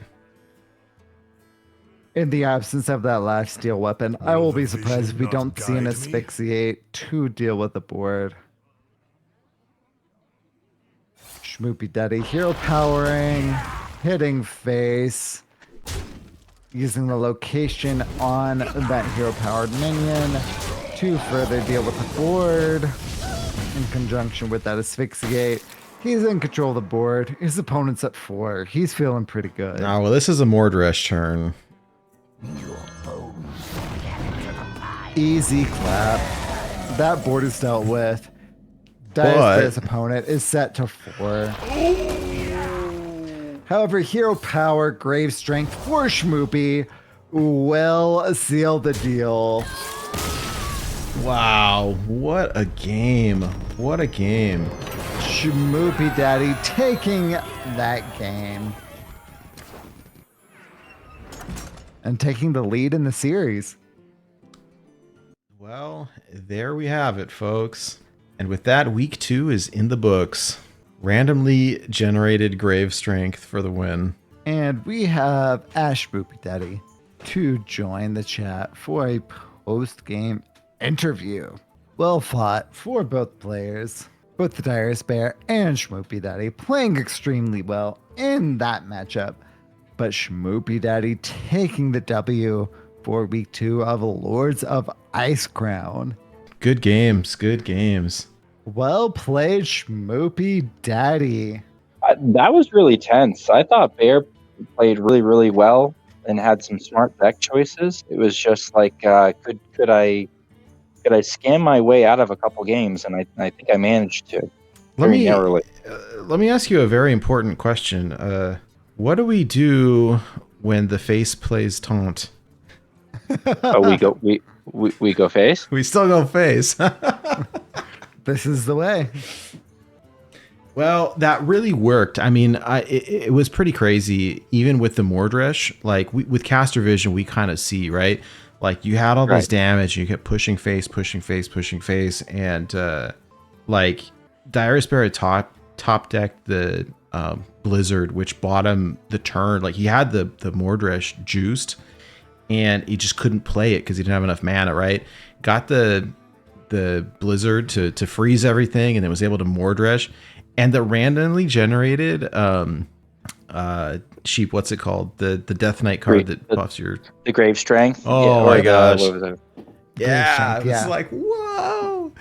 In the absence of that lifesteal weapon, I will be surprised if we don't see an asphyxiate to deal with the board. SchmoopieDaddy hero powering. Hitting face, using the location on that hero-powered minion to further deal with the board. In conjunction with that asphyxiate, he's in control of the board. His opponent's at 4. He's feeling pretty good. Oh, well, this is a Mordresh turn. Easy clap. That board is dealt with. DirestBear's opponent is set to 4. However, hero power, grave strength for Schmoopie will seal the deal. Wow, what a game. What a game. SchmoopieDaddy taking that game. And taking the lead in the series. Well, there we have it, folks. And with that, week 2 is in the books. Randomly generated grave strength for the win. And we have SchmoopieDaddy to join the chat for a post-game interview. Well fought for both players. Both the DirestBear and SchmoopieDaddy playing extremely well in that matchup. But SchmoopieDaddy taking the W for week 2 of Lords of Icecrown. Good games, good games. Well played, SchmoopieDaddy. That was really tense. I thought Bear played really, really well and had some smart deck choices. It was just like, could I scam my way out of a couple games? And I think I managed to. Let me ask you a very important question. What do we do when the face plays taunt? We go face. We still go face. This is the way. Well, that really worked. I mean, it was pretty crazy. Even with the Mordresh, like with Caster Vision, we kind of see, right? Like you had all this damage, and you kept pushing face, and like DirestBear had top decked the Blizzard, which bought him the turn. Like he had the Mordresh juiced, and he just couldn't play it because he didn't have enough mana, right? Got the Blizzard to freeze everything, and then was able to Mordresh. And the randomly generated sheep, what's it called? The Death Knight card that buffs your... The Grave Strength. Oh my gosh. Yeah, it's like, whoa.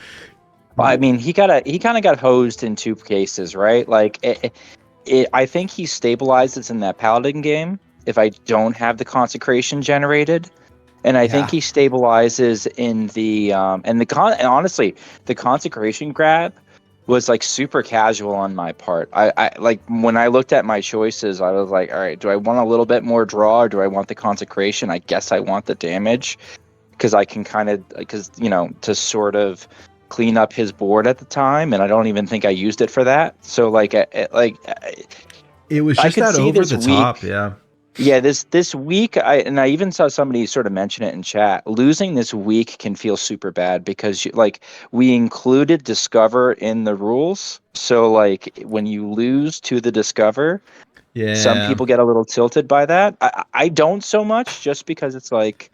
Well, I mean, he kind of got hosed in 2 cases, right? Like, I think he stabilizes in that Paladin game if I don't have the Consecration generated. And I think he stabilizes in the... and honestly, the Consecration grab was like super casual on my part. I like when I looked at my choices, I was like, all right, do I want a little bit more draw or do I want the Consecration? I guess I want the damage because I can to sort of clean up his board at the time, and I don't even think I used it for that. So like it was just that over the top, yeah. Yeah, this week, I even saw somebody sort of mention it in chat. Losing this week can feel super bad because we included Discover in the rules. So like when you lose to the Discover, Yeah. Some people get a little tilted by that. I don't so much, just because it's like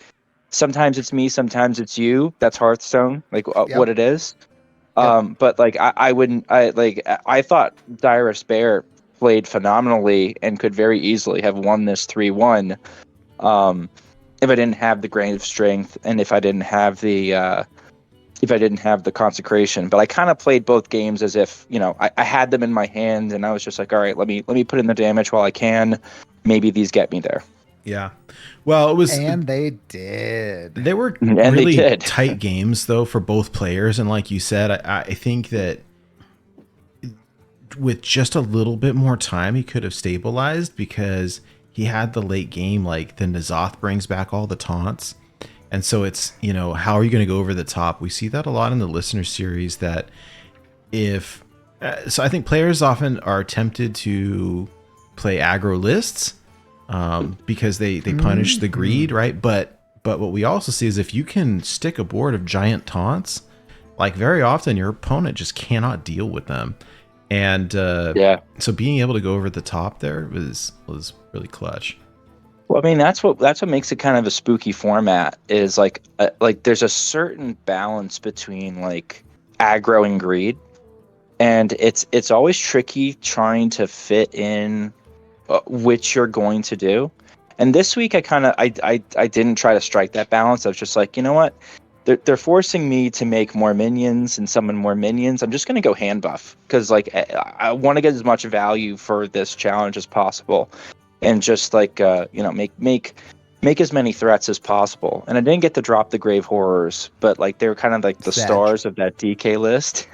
sometimes it's me, sometimes it's you. That's Hearthstone, like what it is. But like I wouldn't. I thought DirestBear played phenomenally and could very easily have won this 3-1. If I didn't have the grain of strength and if I didn't have the consecration. But I kind of played both games as if, I had them in my hand and I was just like, all right, let me put in the damage while I can. Maybe these get me there. Yeah. Well, it was, and they did. They were And really they did. tight games though for both players, and like you said, I think that with just a little bit more time, he could have stabilized, because he had the late game, like the N'Zoth brings back all the taunts. And so it's, how are you going to go over the top? We see that a lot in the listener series, that so I think players often are tempted to play aggro lists because they punish the greed, right? But what we also see is if you can stick a board of giant taunts, like very often your opponent just cannot deal with them. And so being able to go over the top there was really clutch. Well, I mean, that's what makes it kind of a spooky format, is like there's a certain balance between like aggro and greed, and it's always tricky trying to fit in which you're going to do. And this week I didn't try to strike that balance. I was just like, you know what, they're forcing me to make more minions and summon more minions. I'm just going to go hand buff, because like I want to get as much value for this challenge as possible. And just like make as many threats as possible. And I didn't get to drop the Grave Horrors, but like they were kind of like the stars of that DK list.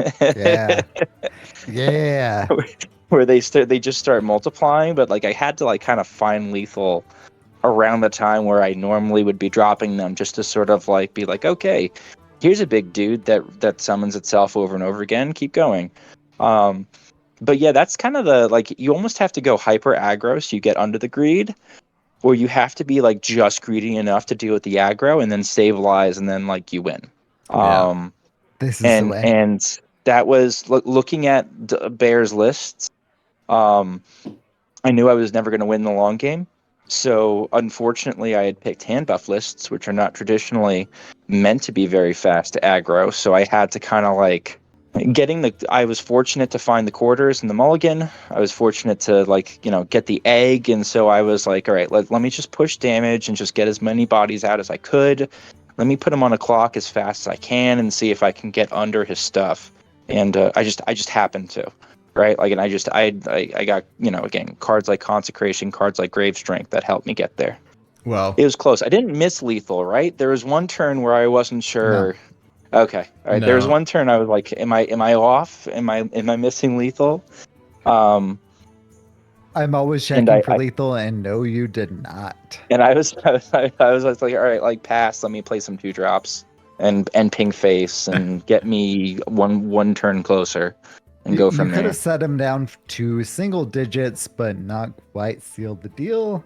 Yeah. Where they just start multiplying. But like I had to like kind of find lethal around the time where I normally would be dropping them, just to sort of like be like, okay, here's a big dude that summons itself over and over again. Keep going. But yeah, that's kind of the, like, you almost have to go hyper aggro so you get under the greed, or you have to be like just greedy enough to deal with the aggro and then stabilize, and then like you win. This is the way. And that was looking at Bear's lists. I knew I was never going to win the long game. So unfortunately, I had picked hand buff lists, which are not traditionally meant to be very fast aggro. So I had to kind of like I was fortunate to find the quarters and the mulligan. I was fortunate to get the egg. And so I was like, all right, let me just push damage and just get as many bodies out as I could. Let me put him on a clock as fast as I can and see if I can get under his stuff. And I just happened to, right? Like, and I got, again, cards like Consecration, cards like Grave Strength that helped me get there. Well, it was close. I didn't miss lethal, right? There was one turn where I wasn't sure. No. Okay. All right. No. There was one turn I was like, am I off? Am I missing lethal? I'm always checking for lethal, and no, you did not. And I was like, all right, like pass. Let me play some 2-drops and ping face and get me one turn closer and go from there. You could have set him down to single digits, but not quite sealed the deal.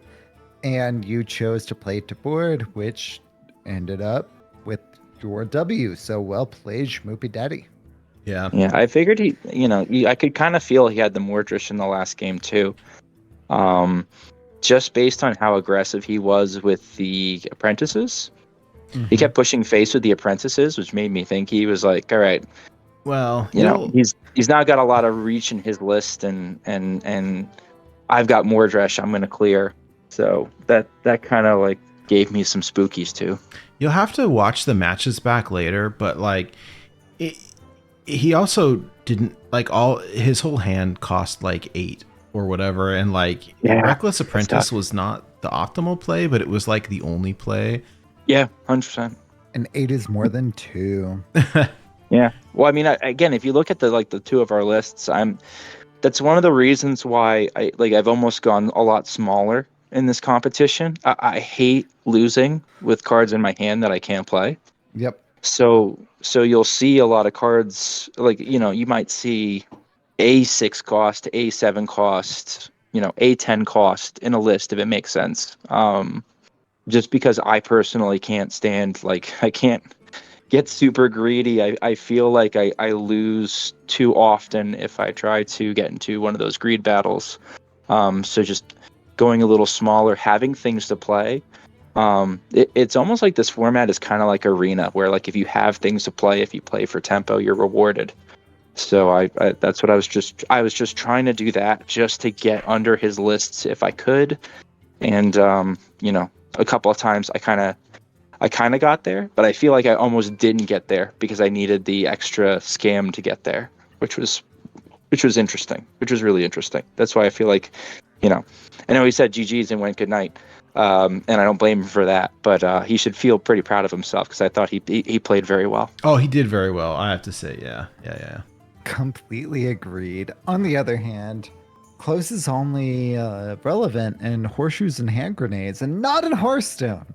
And you chose to play to board, which ended up with your W. So well played, SchmoopieDaddy. Yeah. I figured I could kind of feel he had the Mordrish in the last game too. Just based on how aggressive he was with the apprentices. Mm-hmm. He kept pushing face with the apprentices, which made me think he was like, all right, well, he's now got a lot of reach in his list, and I've got Mordrish I'm going to clear. So that kind of like gave me some spookies too. You'll have to watch the matches back later, but like he also didn't his whole hand cost like 8 or whatever, and like Reckless Apprentice was not the optimal play, but it was like the only play. Yeah, 100%. And 8 is more than 2. Yeah. Well, I mean, again, if you look at the two of our lists, that's one of the reasons why I've almost gone a lot smaller in this competition. I hate losing with cards in my hand that I can't play. Yep. So you'll see a lot of cards, you might see A6 cost, A7 cost, A10 cost in a list, if it makes sense. Just because I personally can't stand, I can't get super greedy. I feel like I lose too often if I try to get into one of those greed battles. So just going a little smaller, having things to play. It's almost like this format is kind of like Arena, where like if you have things to play, if you play for tempo, you're rewarded. So I that's what I was just trying to do, that just to get under his lists if I could. And a couple of times I kind of got there, but I feel like I almost didn't get there because I needed the extra scam to get there, which was interesting, which was really interesting. That's why I feel like, I know he said GG's and went good night. And I don't blame him for that, but he should feel pretty proud of himself because I thought he played very well. Oh, he did very well, I have to say. Yeah. Completely agreed. On the other hand, close is only relevant in horseshoes and hand grenades and not in Hearthstone.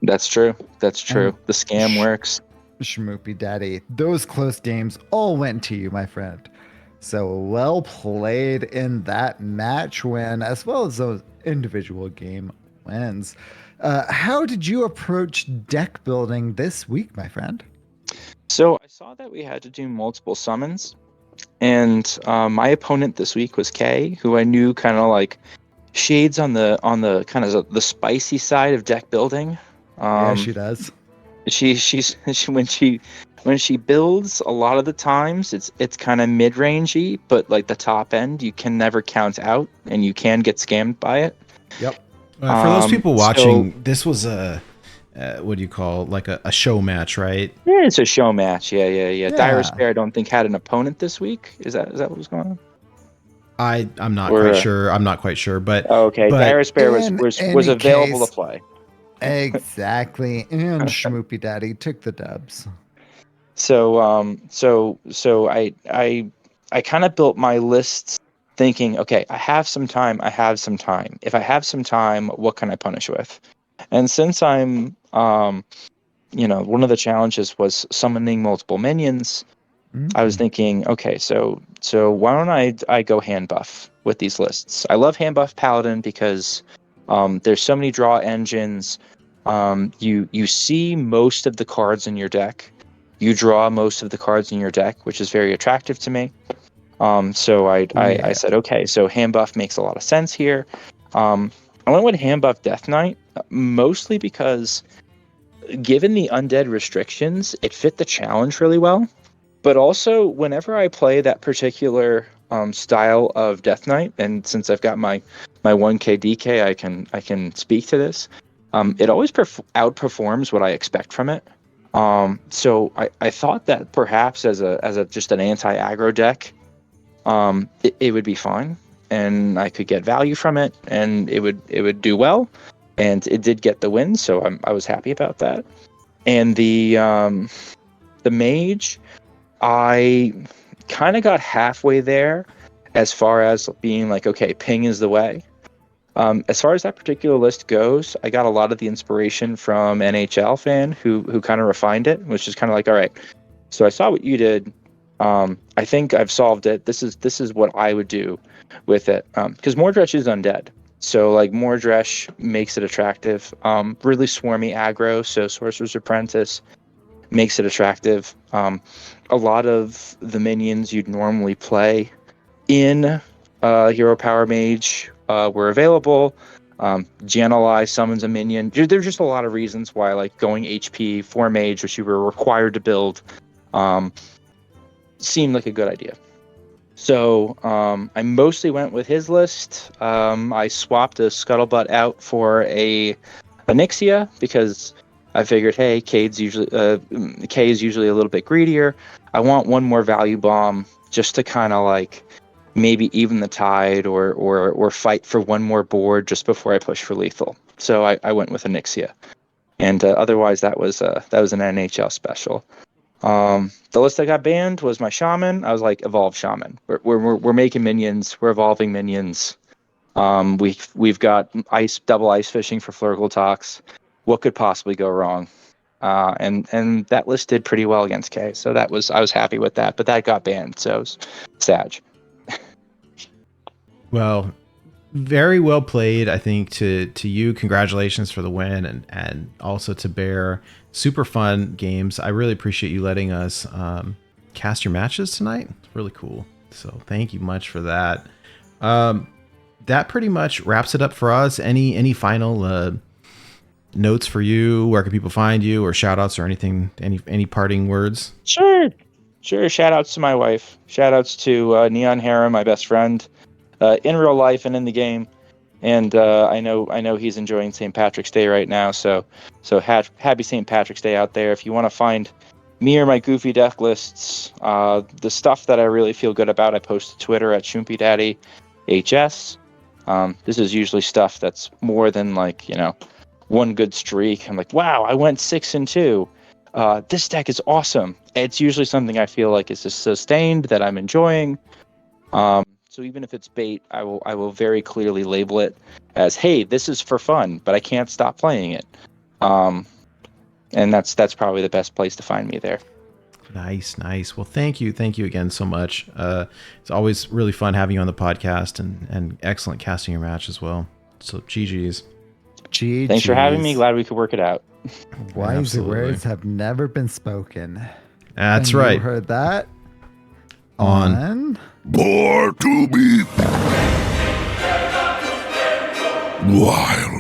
That's true. The scam works. SchmoopieDaddy, those close games all went to you, my friend. So well played in that match win, as well as those individual game wins. How did you approach deck building this week, my friend? So I saw that we had to do multiple summons, and my opponent this week was Kay, who I knew kind of like shades on the kind of the spicy side of deck building. Yeah, she does. She's when she builds, a lot of the times it's kind of mid-rangey, but like the top end you can never count out, and you can get scammed by it. Yep. For those people watching, this was a what do you call, like a show match, right? Yeah, it's a show match. Yeah. DirestBear, I don't think, had an opponent this week. Is that what was going on? I'm not quite sure. I'm not quite sure, but okay. DirestBear was available to play. Exactly, and SchmoopieDaddy took the dubs. So I kind of built my lists thinking, okay, I have some time. If I have some time, what can I punish with? And since I'm, one of the challenges was summoning multiple minions, I was thinking, okay, so why don't I go hand buff with these lists? I love hand buff Paladin because there's so many draw engines. You see most of the cards in your deck. You draw most of the cards in your deck, which is very attractive to me. So I said, okay, so hand buff makes a lot of sense here. I went with hand buff Death Knight, mostly because given the undead restrictions, it fit the challenge really well. But also, whenever I play that particular style of Death Knight, and since I've got my 1k DK, I can speak to this. It always outperforms what I expect from it. So I thought that perhaps as a just an anti-aggro deck, it would be fine, and I could get value from it, and it would do well, and it did get the win, so I was happy about that. And the mage, I kind of got halfway there as far as being like, okay, ping is the way. As far as that particular list goes, I got a lot of the inspiration from NHL fan who kind of refined it, which is kind of like, all right, so I saw what you did. I think I've solved it. This is what I would do with it. Because Mordresh is undead. So like Mordresh makes it attractive. Really swarmy aggro, so Sorcerer's Apprentice makes it attractive. A lot of the minions you'd normally play in Hero Power Mage were available. Jan'alai summons a minion. There's just a lot of reasons why like going HP for Mage, which you were required to build, seemed like a good idea. So I mostly went with his list. I swapped a Scuttlebutt out for a Nyxia because I figured, hey, K is usually a little bit greedier. I want one more value bomb just to kind of like maybe even the tide or fight for one more board just before I push for lethal. So I went with a Nyxia, and otherwise that was an NHL special. The list that got banned was my Shaman. I was like, evolve Shaman. We're making minions. We're evolving minions. We've got double ice fishing for Flurgle. What could possibly go wrong? And that list did pretty well against K. So I was happy with that, but that got banned. So it was sad. Well, very well played, I think, to you. Congratulations for the win, and also to Bear. Super fun games. I really appreciate you letting us cast your matches tonight. It's really cool. So thank you much for that. that pretty much wraps it up for us. Any final notes for you? Where can people find you, or shout outs or anything? Any parting words? Sure. Shout outs to my wife. Shout outs to Neon Hera, my best friend, in real life and in the game. And I know he's enjoying St. Patrick's Day right now. So happy St. Patrick's Day out there. If you want to find me or my goofy deck lists, the stuff that I really feel good about, I post to Twitter at SchmoopieDaddy HS. This is usually stuff that's more than like, one good streak. I'm like, wow, I went 6-2. This deck is awesome. It's usually something I feel like is just sustained, that I'm enjoying. So even if it's bait, I will very clearly label it as, hey, this is for fun, but I can't stop playing it. And that's probably the best place to find me there. Nice. Well, thank you again so much. It's always really fun having you on the podcast, and excellent casting your match as well. So GG's. Thanks for having me. Glad we could work it out. Wise words have never been spoken. That's and right. You heard that on More to be wild.